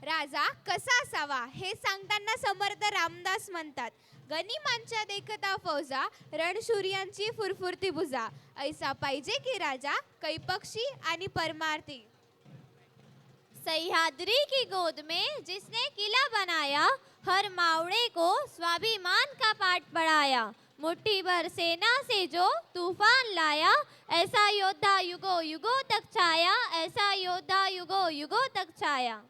राजा कसा असावा हे सांगताना समर्थ रामदास म्हणतात, गनिमांच्या देखता फौजा, रणशूर्यांची फुरफुरती भुजा. ऐसा पाहिजे की राजा, कैपक्षी आणि परमार्थी. सह्याद्री की गोद में जिसने किला बनाया, हर मावड़े को स्वाभिमान का पाठ पढ़ाया. मुट्ठी भर सेना से जो तूफान लाया, ऐसा योद्धा युगों युगों तक छाया, ऐसा योद्धा युगों युगों तक छाया.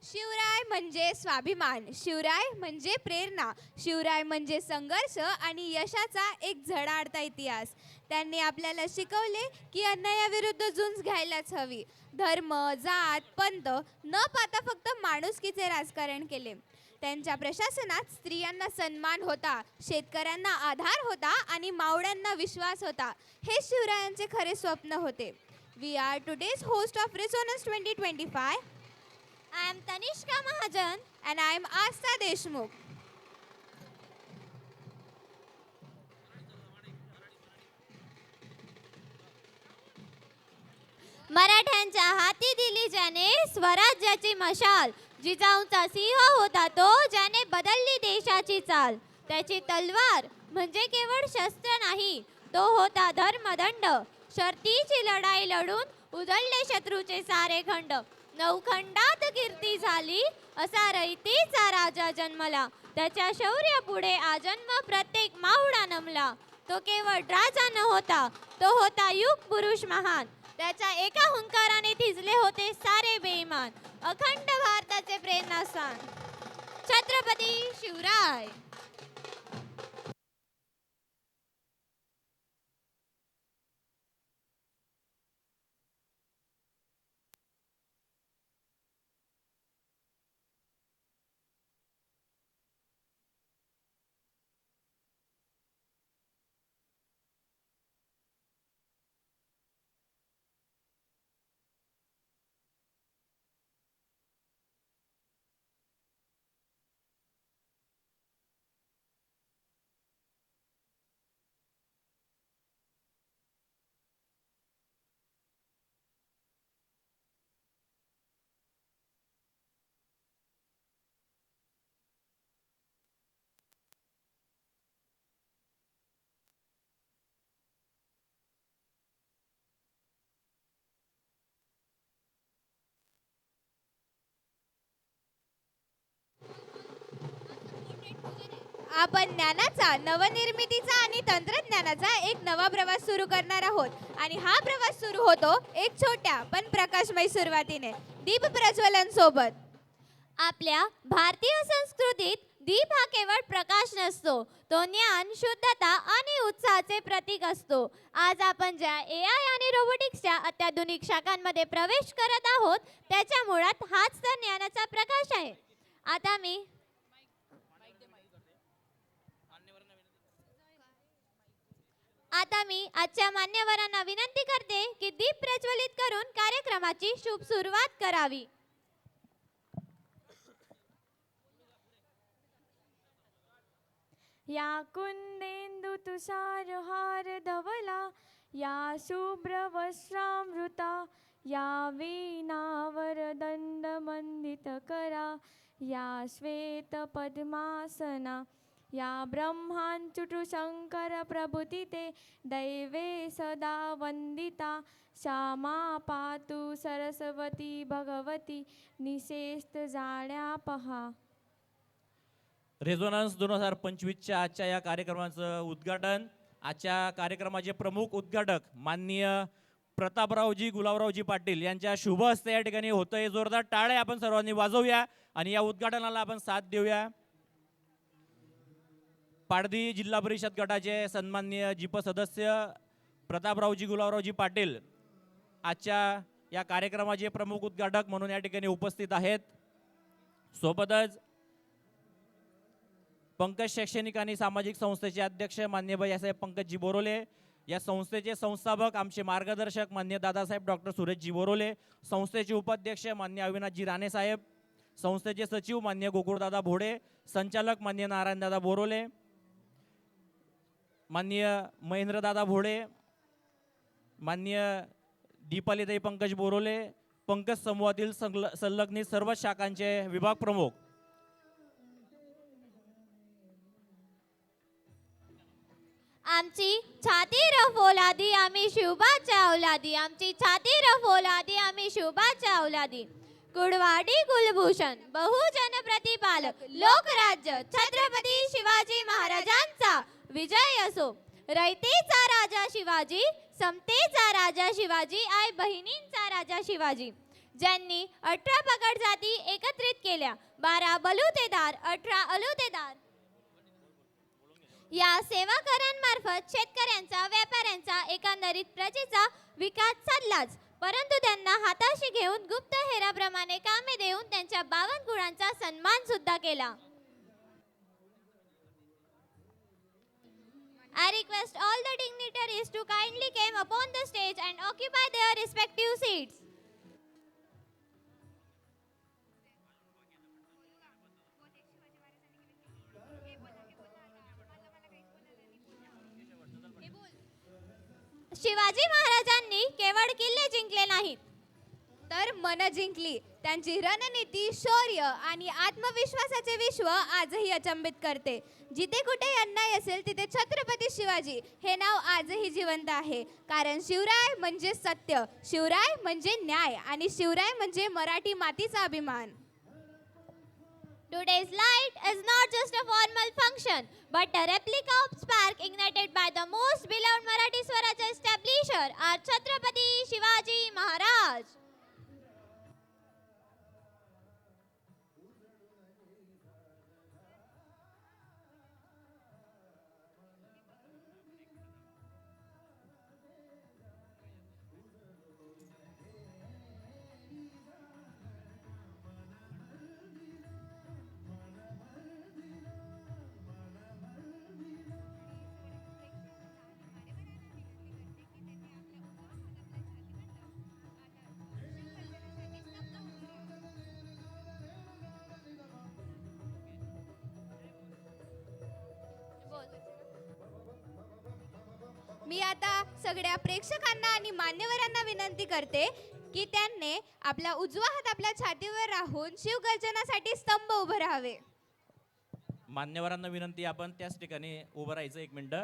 शिवराय म्हणजे स्वाभिमान, शिवराय म्हणजे प्रेरणा, शिवराय म्हणजे संघर्ष आणि यशाचा एक झळाळता इतिहास. त्यांनी आपल्याला शिकवले की अन्यायाविरुद्ध झुंज घ्यायलाच हवी. धर्म, जात, पंथ न पाहता फक्त माणुसकीचे राजकारण केले. त्यांच्या प्रशासनात स्त्रियांना सन्मान होता, शेतकऱ्यांना आधार होता आणि मावळ्यांना विश्वास होता. हे शिवरायांचे खरे स्वप्न होते. We are today's host of Resonance 2025. I am Tanishka Mahajan and I am Asta Deshmukh. मराठ्यांच्या हाती दिली ज्याने स्वराज्याची मशाल, जिजाऊंचा सिंह होता तो ज्याने बदलली देशाची चाल. त्याची तलवार म्हणजे केवळ शस्त्र नाही, तो होता धर्मदंड. शर्तीची लढाई लढून उधळले शत्रूचे सारे खंड. नवखंडात कीर्ती झाली, असा रयतेचा राजा जन्मला. त्याच्या शौर्यापुढे आजन्म प्रत्येक मावळा नमला. तो केवळ राजा न होता, तो होता युग पुरुष महान. त्याच्या एका हुंकाराने थिजले होते सारे बेईमान. अखंड भारताचे प्रेरणास्थान छत्रपती शिवराय. आपण ज्ञानाचा, नवनिर्मितीचा आणि तंत्रज्ञानाचा एक नवा प्रवास सुरू करणार आहोत आणि हा प्रवास सुरू होतो एक छोट्या पण प्रकाशमय सुरुवातीने, दीप प्रज्वलन सोबत. आपल्या भारतीय संस्कृतीत दीप हा केवळ प्रकाश नसतो, तो ज्ञान, शुद्धता आणि उत्साहाचे प्रतीक असतो. आज आपण ज्या AI आणि रोबोटिक्सच्या अत्याधुनिक शाखांमध्ये प्रवेश करत आहोत, त्याच्या मुळात हाच तर ज्ञानाचा प्रकाश आहे. आता मी आजच्या मान्यवरांना विनंती करते की दीप प्रज्वलित करून कार्यक्रमाची शुभ सुरुवात करावी. या कुंदेंदु तुषारहार धवला, या शुभ्र वस्त्रामृता, या वीणावरदंड मंडित करा, या श्वेत पद्मासना, या ब्रह्मांचुटु शंकर प्रभुतिते, दैवे सदा वंदिता, श्यामा पातु सरस्वती भगवती, निशेस्त जाण्या पहा. रेझोनन्स 2025च्या आजच्या या कार्यक्रमाचं उद्घाटन, आजच्या कार्यक्रमाचे प्रमुख उद्घाटक माननीय प्रतापरावजी गुलाबरावजी पाटील यांच्या शुभ हस्ते या ठिकाणी होतंय. जोरदार टाळ्या आपण सर्वांनी वाजवूया आणि या उद्घाटनाला आपण साथ देऊया. पाडदी जिल्हा परिषद गटाचे सन्माननीय जिप सदस्य प्रतापरावजी गुलाबरावजी पाटील आजच्या या कार्यक्रमाचे प्रमुख उद्घाटक म्हणून या ठिकाणी उपस्थित आहेत. सोबतच पंकज शैक्षणिक आणि सामाजिक संस्थेचे अध्यक्ष मान्य भैयासाहेब पंकजजी बोरोले, या संस्थेचे संस्थापक आमचे मार्गदर्शक मान्य दादासाहेब डॉक्टर सुरेशजी बोरोले, संस्थेचे उपाध्यक्ष मान्य अविनाशजी राणे साहेब, संस्थेचे सचिव मान्य गोकुळदादा भोडे, संचालक मान्य नारायणदादा बोरोले, मान्य महेंद्रदादा भोडे, मान्य दीपालीताई पंकज बोरोले, पंकज समूहातील संलग्नित सर्व शाखांचे विभाग प्रमुख, आमची छाती रफोलादी आम्ही शिवबाच्या औलादी, आमची छाती रफोलादी आम्ही शिवबाच्या औलादी. कुडवाडी कुलभूषण बहुजन प्रतिपालक लोकराज्य छत्रपती शिवाजी महाराजांचा विजय असो. रयतेचा राजा शिवाजी, समतेचा राजा शिवाजी, आई बहिणींचा राजा शिवाजी, ज्यांनी 18 पगड जाती एकत्रित केल्या, 12 बलुतेदार, 18 अलुतेदार. या सेवाकरांमार्फत शेतकऱ्यांचा, व्यापाऱ्यांचा, एकंदरीत प्रजेचा विकास साधलाच, परंतु त्यांना हाताशी घेऊन गुप्त हेराप्रमाणे कामे देऊन त्यांच्या 52 गुणांचा सन्मान सुद्धा केला. I request all the dignitaries to kindly come upon the stage and occupy their respective seats. Shivaji महाराजांनी केवळ किल्ले जिंकले नाहीत, तर मन जिंकली. त्यांची रणनीती, शौर्य आणि आत्मविश्वासाचे विश्व आजही अचंबित करते. जिथे कुठे अन्याय असेल तिथे छत्रपती शिवाजी हे नाव आजही जिवंत आहे. कारण शिवराय म्हणजे सत्य, शिवराय म्हणजे न्याय आणि शिवराय म्हणजे मराठी मातीचा अभिमान. Today's light is not just a formal function, but a replica of spark ignited by the most beloved Marathi Swaraj establisher, our Chhatrapati Shivaji Maharaj. मी आता सगळ्या प्रेक्षकांना आणि मान्यवरांना विनंती करते की त्यांनी आपला उजवा हात आपल्या छातीवर राहून शिवगर्जनासाठी स्तंभ उभे राहावे. मान्यवरांना विनंती, आपण त्याच ठिकाणी उभं राहायचं. 1 मिनिट.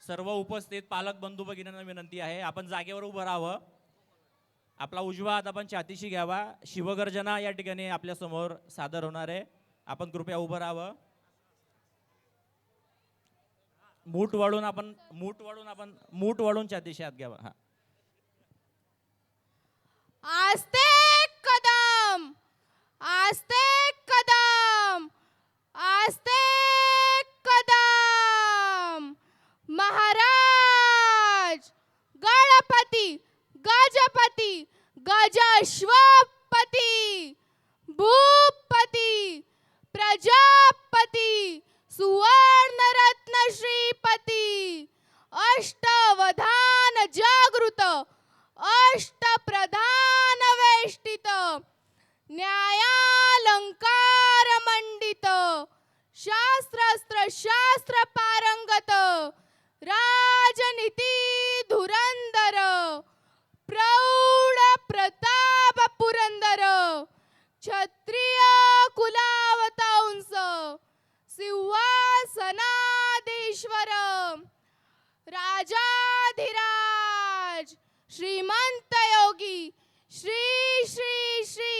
सर्व उपस्थित पालक बंधू भगिनींना विनंती आहे, आपण जागेवर उभं राहावं. आपला उजवा हात आपण छातीशी घ्यावा. शिवगर्जना या ठिकाणी आपल्या समोर सादर होणार आहे. आपण कृपया उभं राहावं. मूठ वाढून छातीशी हात घ्यावा. हा. आस्ते कदम, आस्ते कदम, आस्ते कदम. महाराज गणपती गजपती गजश्वपती भूपती प्रजापती सुवर्णरत्न श्रीपती अष्टवधान जागृत अष्टप्रधान वेष्टित न्यायालंकार मंडित शास्त्रास्त्र शास्त्र पारंगत राजनीती धुरंदर प्रौढ प्रताप पुरंदर क्षत्रिय कुलावतांस सिंहासनाधीश्वर राजाधिराज श्रीमंत योगी श्री श्री श्री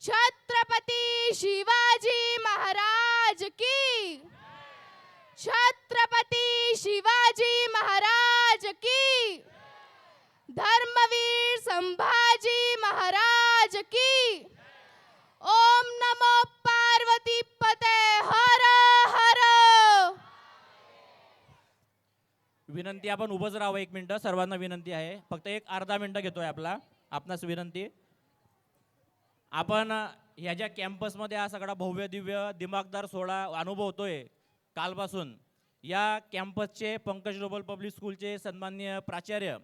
छत्रपती शिवाजी महाराज की, छत्रपती शिवाजी महाराज की, धर्मवीर संभाजी महाराज की. ओम नमो पार्वती पते हर हर. विनंती, आपण उभंच राहावं. 1 मिनिट. सर्वांना विनंती आहे, फक्त एक अर्धा मिनिट घेतोय आपणास विनंती. आपण ह्या ज्या कॅम्पसमध्ये हा सगळा भव्य दिव्य दिमागदार सोहळा अनुभवतोय कालपासून, या कॅम्पसचे पंकज ग्लोबल पब्लिक स्कूलचे सन्माननीय प्राचार्य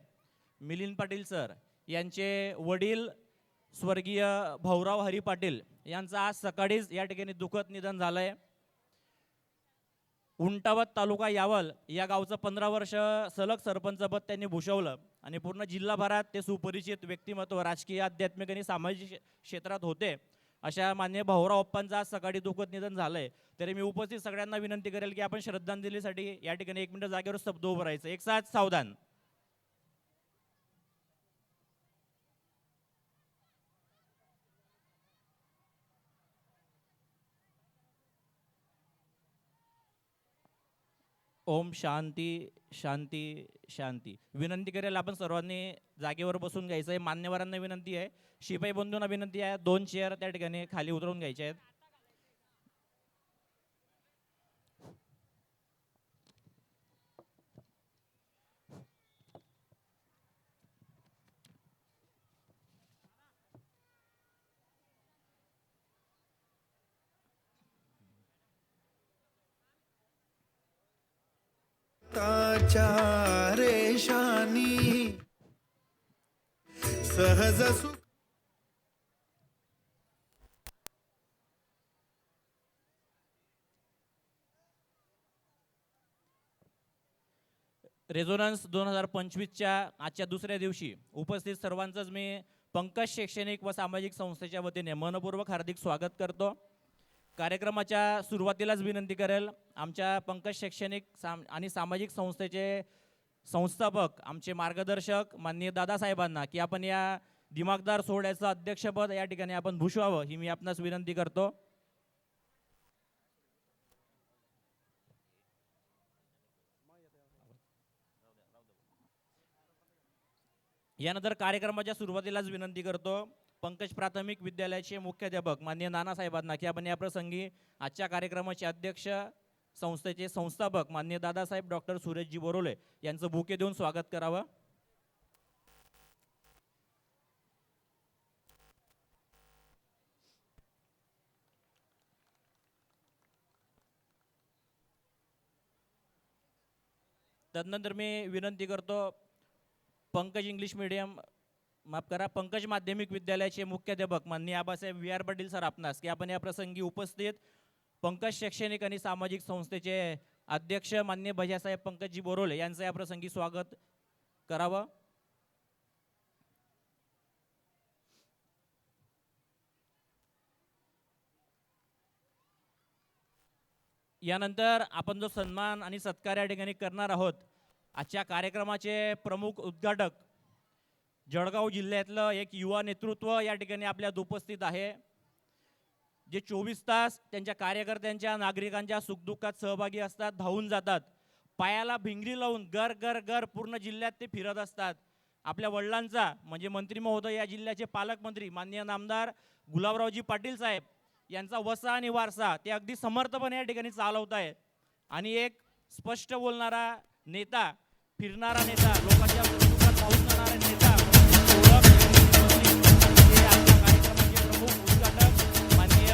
मिलिंद पाटील सर यांचे वडील स्वर्गीय भाऊराव हरी पाटील यांचं आज सकाळीच या ठिकाणी दुःखद निधन झालंय. उंटावत तालुका यावल या गावचं 15 वर्ष सलग सरपंचपद त्यांनी भूषवलं आणि पूर्ण जिल्हाभरात ते सुपरिचित व्यक्तिमत्व, राजकीय, आध्यात्मिक आणि सामाजिक क्षेत्रात होते. अशा मान्य भाऊराव अप्पांचं आज सकाळी दुःखद निधन झालंय. तरी मी उपस्थित सगळ्यांना विनंती करेल की आपण श्रद्धांजलीसाठी या ठिकाणी 1 मिनिट जागेवर स्तब्ध उभं राहायचं. एक साथ सावधान. ओम शांती शांती शांती. विनंती करेल आपण सर्वांनी जागेवर बसून घ्यायचं आहे. मान्यवरांना विनंती आहे, शिपाई बंधूंना विनंती आहे, 2 चेअर त्या ठिकाणी खाली उतरवून घ्यायचे आहेत. ताच्या रेशानी सहज सुख रेझोनन्स 2025च्या आजच्या दुसऱ्या दिवशी उपस्थित सर्वांचंच मी पंकज शैक्षणिक व सामाजिक संस्थेच्या वतीने मनपूर्वक हार्दिक स्वागत करतो. कार्यक्रमाच्या सुरुवातीलाच विनंती करेल आमच्या पंकज शैक्षणिक आणि सामाजिक संस्थेचे संस्थापक, आमचे मार्गदर्शक माननीय दादासाहेबांना की आपण या दिमागदार सोहळ्याचं अध्यक्षपद या ठिकाणी आपण भूषवावं ही मी आपणास विनंती करतो. यानंतर कार्यक्रमाच्या सुरुवातीलाच विनंती करतो पंकज प्राथमिक विद्यालयाचे मुख्याध्यापक माननीय नानासाहेबांना की आपण या प्रसंगी आजच्या कार्यक्रमाचे अध्यक्ष, संस्थेचे संस्थापक माननीय दादासाहेब डॉक्टर सुरेशजी बोरोले यांचं बुके देऊन स्वागत करावं. तदनंतर मी विनंती करतो पंकज इंग्लिश मीडियम पंकज माध्यमिक विद्यालयाचे मुख्याध्यापक माननीय आबासाहेब VR पाटील सर आपणास की आपण या प्रसंगी उपस्थित पंकज शैक्षणिक आणि सामाजिक संस्थेचे अध्यक्ष माननीय भैयासाहेब पंकजजी बोरोले यांचं या प्रसंगी स्वागत करावं. यानंतर आपण जो सन्मान आणि सत्कार या ठिकाणी करणार आहोत, आजच्या कार्यक्रमाचे प्रमुख उद्घाटक जळगाव जिल्ह्यातलं एक युवा नेतृत्व या ठिकाणी आपल्यात उपस्थित आहे, जे 24 तास त्यांच्या कार्यकर्त्यांच्या, नागरिकांच्या सुखदुःखात सहभागी असतात, धावून जातात, पायाला भिंगरी लावून घर घर घर पूर्ण जिल्ह्यात ते फिरत असतात. आपल्या वडिलांचा म्हणजे मंत्री महोदय, या जिल्ह्याचे पालकमंत्री माननीय नामदार गुलाबरावजी पाटील साहेब यांचा वसा आणि वारसा ते अगदी समर्थपणे या ठिकाणी चालवत आहेत. आणि एक स्पष्ट बोलणारा नेता, फिरणारा नेता, लोकांच्या सुखदुःखात धावून जाणारा नेता कार्यक्रमाचे प्रमुख उद्घाटक माननीय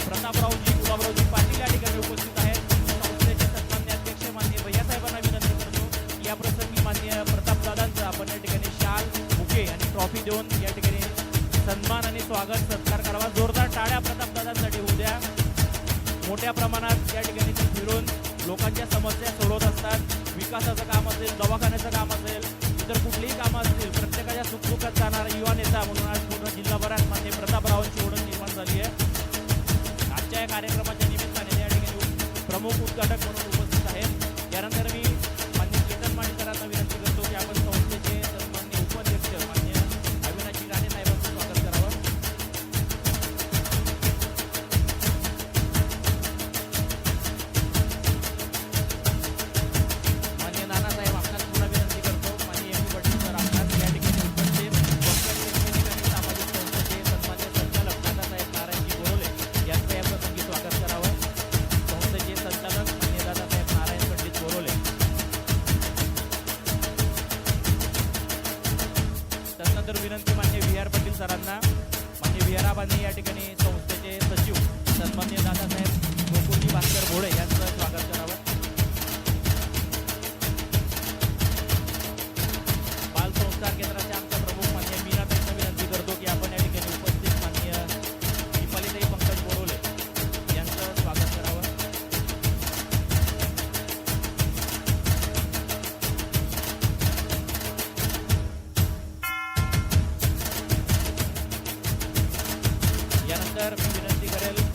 प्रतापरावजी गुलाबरावजी पाटील या ठिकाणी उपस्थित आहेत. संस्थेचे सन्मान्य अध्यक्ष माननीय भैयासाहेबांना विनंती करतो या प्रसंगी माननीय प्रतापदादांचं आपण या ठिकाणी शाल, बुके आणि ट्रॉफी देऊन या ठिकाणी सन्मान आणि स्वागत सत्कार करावा. जोरदार टाळ्या प्रतापदादांसाठी होऊ द्या. मोठ्या प्रमाणात या ठिकाणी ते फिरून लोकांच्या समस्या सोडवत असतात. विकासाचं काम असेल, दवाखान्याचं काम असेल, इतर कुठलीही कामं असतील, प्रत्येकाच्या सुखदुःखात जाणारा युवा नेता म्हणून आज पूर्ण जिल्हाभरात माननीय प्रतापरावांची ओळख निर्माण झाली आहे. आजच्या या कार्यक्रमाच्या निमित्ताने या ठिकाणी प्रमुख उद्घाटक म्हणून उपस्थित आहेत. यानंतर मी माननीय केतन माणिकरांना विनंती करतो की आपण संस्थेचे सन्माननीय उपाध्यक्ष माननीय अविनाश राणे साहेबांचं स्वागत करावं. माननीय नानासाहेब आपणास पुन्हा विनंती करतो, माननीय MP पाटील सर आपणास या ठिकाणी उपस्थित सामाजिक संस्थेचे सन्मान्य संचालक दादासाहेब नारायणजी बोरोले यांचं या प्रसंगी स्वागत करावं. संस्थेचे संचालक माननीय दादासाहेब नारायण पंडित बोरोले. तर मी विनंती करेल